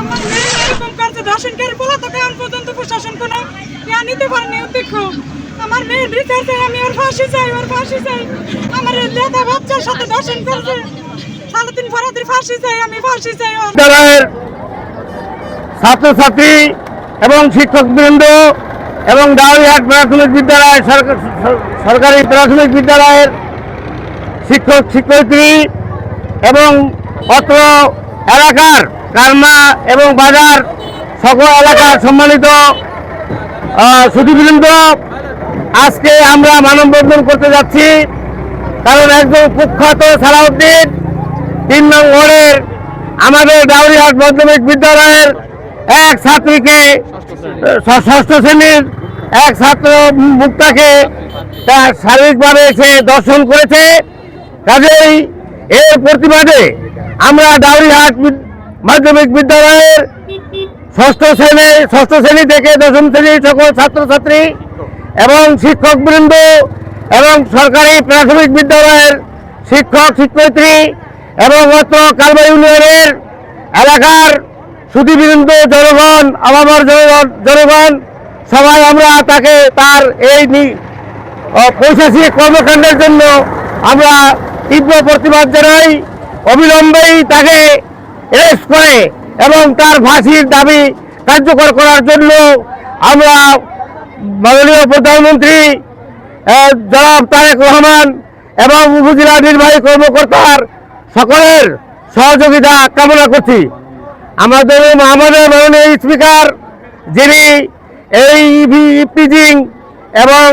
আমার মেয়ে এরকম কার্য ধর্ষণকারী পলাতক এখন পর্যন্ত প্রশাসন কোনো ইয়া নিতে পারেনি। দেখো আমার মেয়ের বিচার চাই, আমি ওর ফাঁসি চাই, ওর ফাঁসি চাই। আমার লেদা বাচ্চার সাথে ধর্ষণ করছে, 3.5 ফরাদের ফাঁসি চাই, আমি ফাঁসি চাই। বিদ্যালয়ের ছাত্রছাত্রী এবং শিক্ষকবৃন্দ এবং ডাউরিহাট প্রাথমিক বিদ্যালয় সরকারি প্রাথমিক বিদ্যালয়ের শিক্ষক শিক্ষয়িত্রী এবং অত্র এলাকার কারমা এবং বাজার সকল এলাকার সম্মানিত সুধীবৃন্দ, আজকে আমরা মানববন্ধন করতে যাচ্ছি কারণ একজন কুখ্যাত সালাউদ্দিন 3 নং ওয়ার্ডের আমাদের ডাউরিহাট মাধ্যমিক বিদ্যালয়ের এক ছাত্রীকে 6ষ্ঠ শ্রেণীর এক ছাত্র মুক্তাকে তার শারীরিকভাবে সে দর্শন করেছে। কাজেই এর প্রতিবাদে আমরা ডাউরিহাট মাধ্যমিক বিদ্যালয়ের 6ষ্ঠ শ্রেণী থেকে 10ম শ্রেণীর সকল ছাত্রছাত্রী এবং শিক্ষকবৃন্দ এবং সরকারি প্রাথমিক বিদ্যালয়ের শিক্ষক শিক্ষয়িত্রী এবং অত্র কালবা ইউনিয়নের এলাকার সুধীবৃন্দ জনগণ, আবাবার জনগণ সবাই আমরা তাকে তার এই পৈশাচিক কর্মকাণ্ডের জন্য আমরা তীব্র প্রতিবাদ জানাই। অবিলম্বেই তাকে অ্যারেস্ট করে এবং তার ফাঁসির দাবি কার্যকর করার জন্য আমরা মাননীয় প্রধানমন্ত্রী জনাব তারেক রহমান এবং উপজেলা নির্বাহী কর্মকর্তার সকলের সহযোগিতা কামনা করছি। আমাদের মাননীয় স্পিকার যিনি এই ইভটিজিং এবং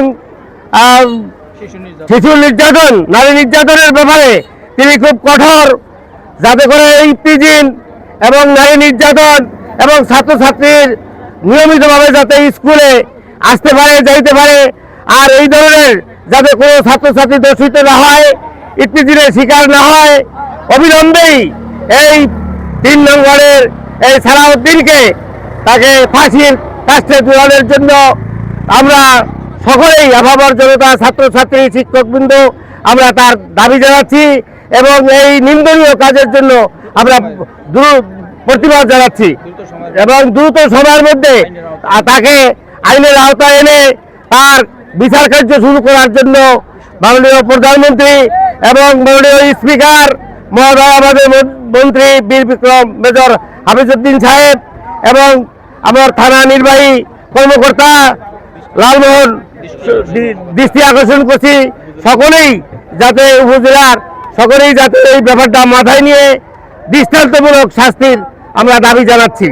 শিশু নির্যাতন, নারী নির্যাতনের ব্যাপারে তিনি খুব কঠোর, যাতে করে এই ইভটিজিং এবং নারী নির্যাতন এবং ছাত্রছাত্রীর নিয়মিতভাবে যাতে স্কুলে আসতে পারে, যাইতে পারে, আর এই ধরনের যাতে কোনো ছাত্রছাত্রী দূষিত না হয়, ইভটিজিংয়ের শিকার না হয়, অবিলম্বেই এই 3 নং ওয়ার্ডের এই সালাউদ্দিনকে তাকে ফাঁসির কাস্টে তুলানোর জন্য আমরা সকলেই আভাবর জনতা, ছাত্রছাত্রী, শিক্ষকবৃন্দ আমরা তার দাবি জানাচ্ছি এবং এই নিন্দনীয় কাজের জন্য আমরা প্রতিবাদ জানাচ্ছি এবং দ্রুত সময়ের মধ্যে তাকে আইনের আওতায় এনে তার বিচার কার্য শুরু করার জন্য মাননীয় প্রধানমন্ত্রী এবং মাননীয় স্পিকার মহোদয়, আমাদের মন্ত্রী বীর বিক্রম মেজর হাফিজউদ্দিন সাহেব এবং আমার থানা নির্বাহী কর্মকর্তা লালমোহন দৃষ্টি আকর্ষণ করছি, সকলেই যাতে উপজেলার সকলেই যাতে এই ব্যাপারটা মাথায় নিয়ে দৃষ্টান্তমূলক শাস্তির আমরা দাবি জানাচ্ছি।